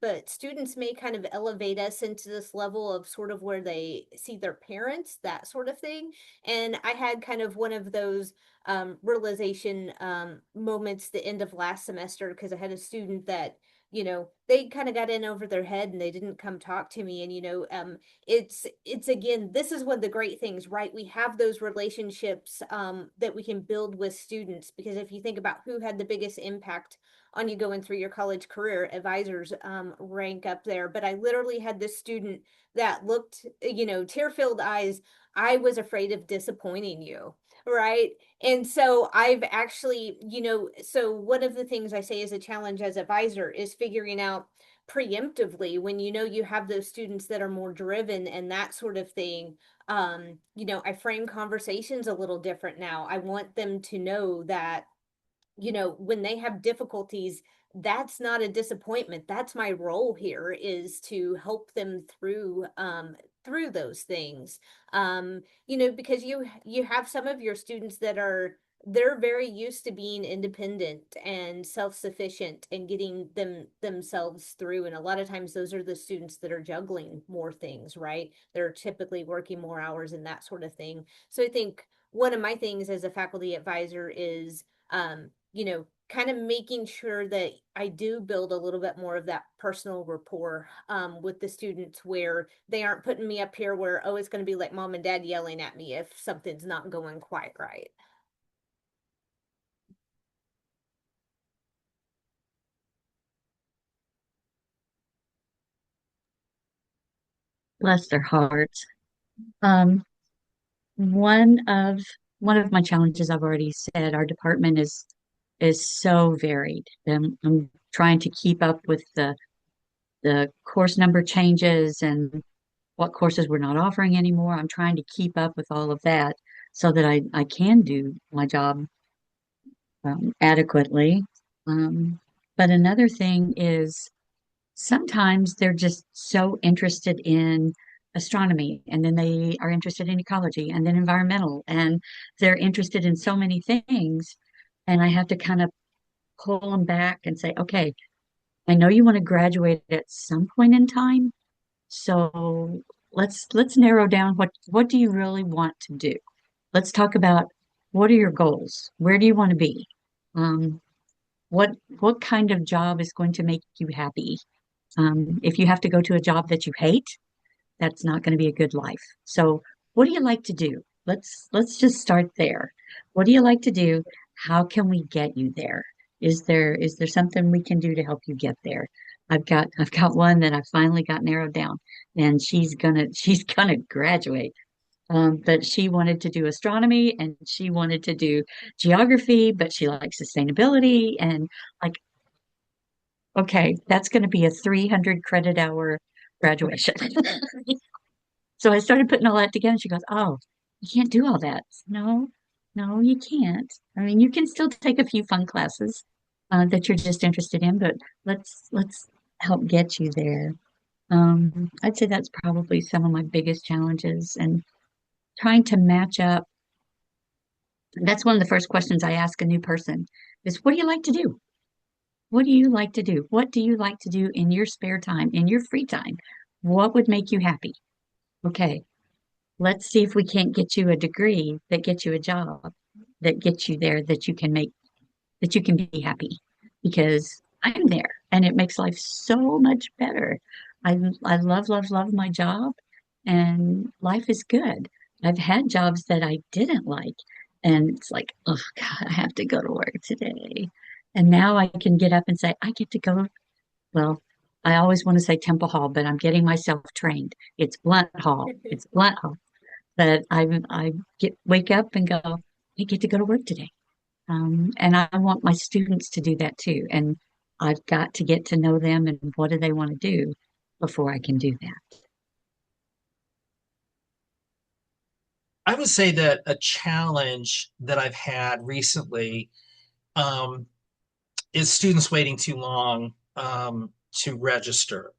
but students may kind of elevate us into this level of sort of where they see their parents, that sort of thing. And I had kind of one of those realization moments the end of last semester, because I had a student that, they kind of got in over their head and they didn't come talk to me. And it's again, this is one of the great things, right? We have those relationships that we can build with students, because if you think about who had the biggest impact on you going through your college career, advisors rank up there. But I literally had this student that looked, tear-filled eyes. I was afraid of disappointing you, right? And so I've actually, so one of the things I say is a challenge as advisor is figuring out preemptively when you have those students that are more driven and that sort of thing. I frame conversations a little different now. I want them to know that, when they have difficulties, that's not a disappointment. That's my role here, is to help them through those things. Because you have some of your students that are they're very used to being independent and self-sufficient and getting themselves through. And a lot of times those are the students that are juggling more things, right? They're typically working more hours and that sort of thing. So I think one of my things as a faculty advisor is, kind of making sure that I do build a little bit more of that personal rapport with the students, where they aren't putting me up here where, oh, it's going to be like mom and dad yelling at me if something's not going quite right.
Bless their hearts. Um, one of one of my challenges, I've already said, our department is so varied. I'm trying to keep up with the course number changes and what courses we're not offering anymore. I'm trying to keep up with all of that so that I can do my job adequately. But another thing is sometimes they're just so interested in astronomy, and then they are interested in ecology and then environmental, and they're interested in so many things. And I have to kind of pull them back and say, okay, I know you want to graduate at some point in time, so let's narrow down what do you really want to do. Let's talk about what are your goals? Where do you want to be? Um, what what kind of job is going to make you happy? If you have to go to a job that you hate, that's not going to be a good life. So, what do you like to do? Let's just start there. What do you like to do? How can we get you there? Is there something we can do to help you get there? I've got one that I finally got narrowed down, and she's gonna graduate. But she wanted to do astronomy and she wanted to do geography, but she likes sustainability and like, okay, that's going to be a 300 credit hour graduation. So I started putting all that together. And she goes, "Oh, you can't do all that." No, no, you can't. I mean, you can still take a few fun classes that you're just interested in, but let's help get you there. I'd say that's probably some of my biggest challenges, and trying to match up. That's one of the first questions I ask a new person is, "What do you like to do? What do you like to do? What do you like to do in your spare time, in your free time? What would make you happy?" Okay, let's see if we can't get you a degree that gets you a job, that gets you there, that you can be happy. Because I'm there and it makes life so much better. I love, love, love my job and life is good. I've had jobs that I didn't like, and it's like, oh God, I have to go to work today. And now I can get up and say, I get to go. Well, I always want to say Temple Hall, but I'm getting myself trained. It's Blunt Hall. It's Blunt Hall. But I get wake up and go, I get to go to work today. And I want my students to do that too. And I've got to get to know them and what do they want to do before I can do that.
I would say that a challenge that I've had recently um, is students waiting too long to register.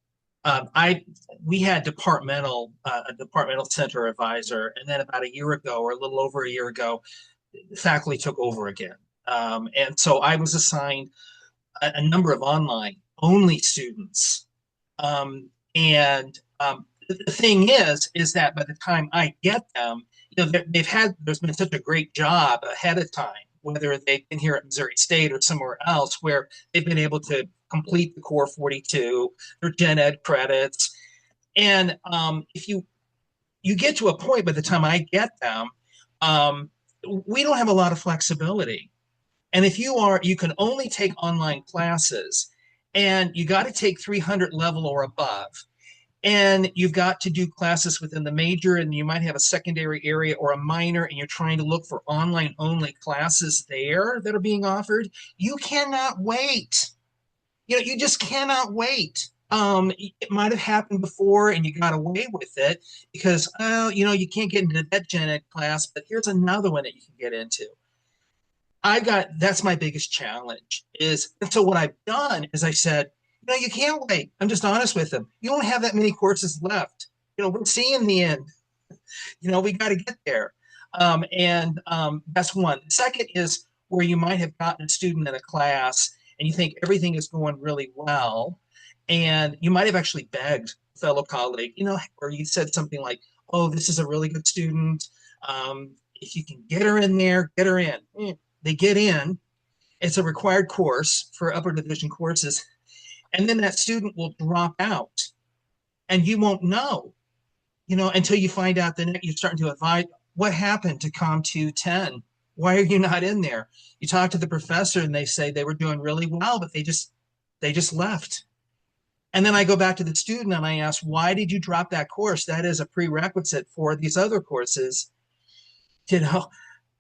I We had a departmental center advisor, and then about a year ago, or a little over a year ago, the faculty took over again, and so I was assigned a number of online only students. And the thing is that by the time I get them, there's been such a great job ahead of time, whether they've been here at Missouri State or somewhere else, where they've been able to complete the core 42, their gen ed credits. And if you get to a point by the time I get them, um, we don't have a lot of flexibility. And if you can only take online classes, and you got to take 300 level or above. And you've got to do classes within the major, and you might have a secondary area or a minor, and you're trying to look for online only classes there that are being offered. You cannot wait. You just cannot wait. It might have happened before and you got away with it because, you can't get into that gen ed class, but here's another one that you can get into. That's my biggest challenge and so what I've done is I said, you can't wait. I'm just honest with them. You don't have that many courses left. We're seeing the end. We got to get there. That's one. Second is where you might have gotten a student in a class and you think everything is going really well, and you might have actually begged a fellow colleague, or you said something like, "Oh, this is a really good student. If you can get her in there, get her in." They get in. It's a required course for upper division courses, and then that student will drop out, and you won't know, until you find out that you're starting to advise what happened to Com 210. Why are you not in there? You talk to the professor and they say they were doing really well, but they just left. And then I go back to the student and I ask, why did you drop that course? That is a prerequisite for these other courses, you know.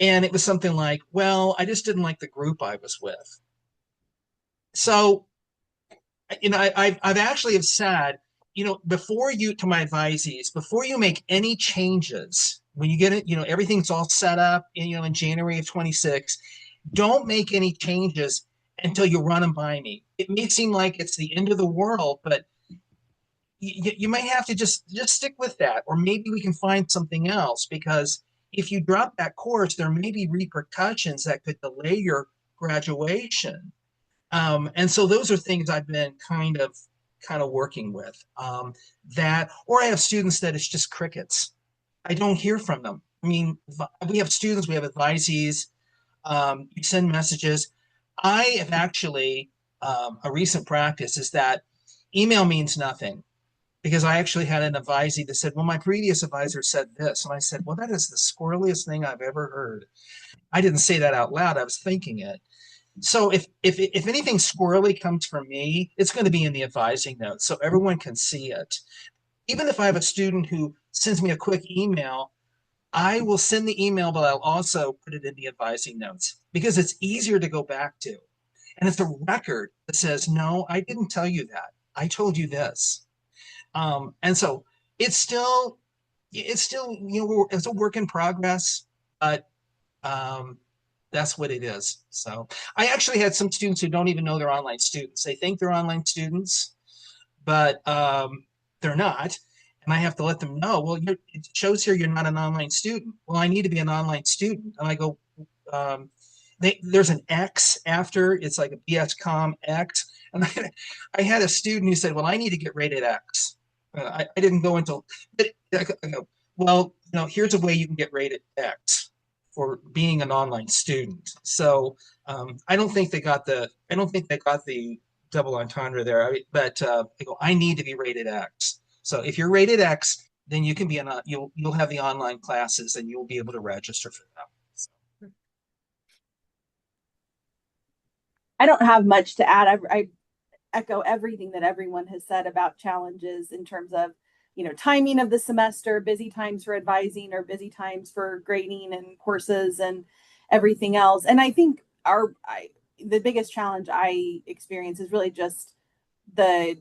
And it was something like, well, I just didn't like the group I was with. So, I've actually have said, before you, to my advisees, before you make any changes, when you get it, everything's all set up, in January of 26, don't make any changes until you run them by me. It may seem like it's the end of the world, but you might have to just stick with that, or maybe we can find something else, because if you drop that course, there may be repercussions that could delay your graduation. And so those are things I've been kind of working with. That, or I have students that it's just crickets. I don't hear from them. I mean, we have students, we have advisees, you send messages. I have actually, a recent practice is that email means nothing, because I actually had an advisee that said, well, my previous advisor said this. And I said, well, that is the squirreliest thing I've ever heard. I didn't say that out loud. I was thinking it. So if anything squirrely comes from me, it's going to be in the advising notes so everyone can see it. Even if I have a student who sends me a quick email, I will send the email, but I'll also put it in the advising notes because it's easier to go back to. And it's a record that says, no, I didn't tell you that. I told you this. And so it's still, it's a work in progress, but that's what it is. So I actually had some students who don't even know they're online students. They think they're online students, but they're not. And I have to let them know, well, it shows here you're not an online student. Well, I need to be an online student. And I go, there's an X after, it's like a BSCOM X. And I had a student who said, well, I need to get rated X. I didn't go into, but I go, well, here's a way you can get rated X for being an online student. So I don't think they got the double entendre there. But I go, I need to be rated X. So if you're rated X, then you can be you'll have the online classes and you'll be able to register for them. So.
I don't have much to add. I echo everything that everyone has said about challenges in terms of, timing of the semester, busy times for advising or busy times for grading and courses and everything else. And I think the biggest challenge I experience is really just the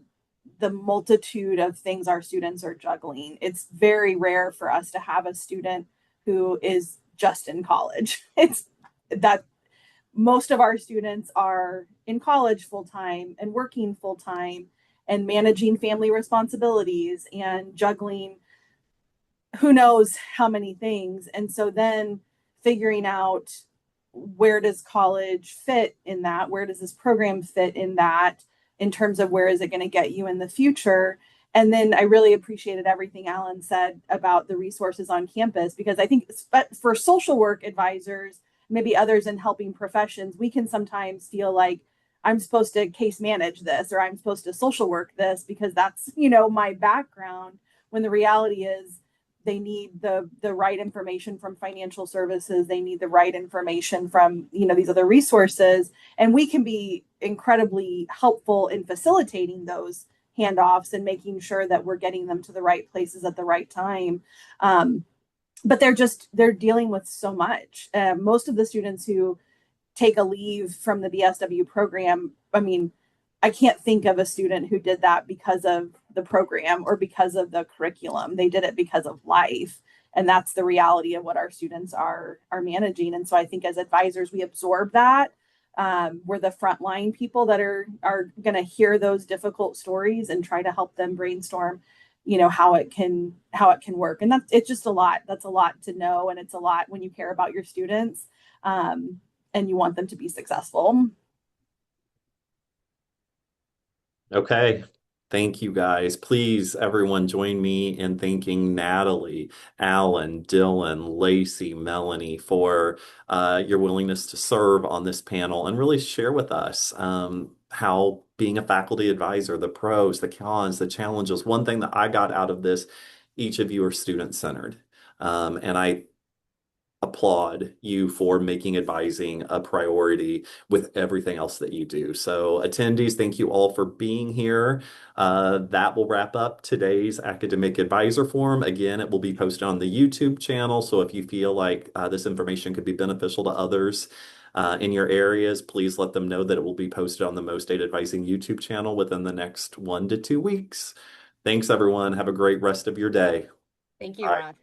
multitude of things our students are juggling. It's very rare for us to have a student who is just in college. It's that most of our students are in college full time and working full time and managing family responsibilities and juggling who knows how many things. And so then figuring out, where does college fit in that? Where does this program fit in that, in terms of where is it going to get you in the future? And then I really appreciated everything Alan said about the resources on campus, because I think for social work advisors, maybe others in helping professions, we can sometimes feel like I'm supposed to case manage this, or I'm supposed to social work this because that's, my background, when the reality is they need the right information from financial services. They need the right information from, these other resources. And we can be incredibly helpful in facilitating those handoffs and making sure that we're getting them to the right places at the right time. But they're dealing with so much. Most of the students who take a leave from the BSW program, I can't think of a student who did that because of the program or because of the curriculum. They did it because of life. And that's the reality of what our students are managing. And so I think as advisors, we absorb that. We're the frontline people that are going to hear those difficult stories and try to help them brainstorm how it can work. And it's just a lot. That's a lot to know, and it's a lot when you care about your students, and you want them to be successful.
Okay. Thank you guys. Please, everyone, join me in thanking Natalie, Alan, Dylan, Lacey, Melanie for your willingness to serve on this panel and really share with us how being a faculty advisor, the pros, the cons, the challenges. One thing that I got out of this, each of you are student-centered. And I applaud you for making advising a priority with everything else that you do. So attendees, thank you all for being here. That will wrap up today's academic advisor forum. Again, it will be posted on the YouTube channel. So if you feel like this information could be beneficial to others in your areas, please let them know that it will be posted on the Most Data Advising YouTube channel within the next 1 to 2 weeks. Thanks, everyone. Have a great rest of your day.
Thank you,
Bye.
Rod.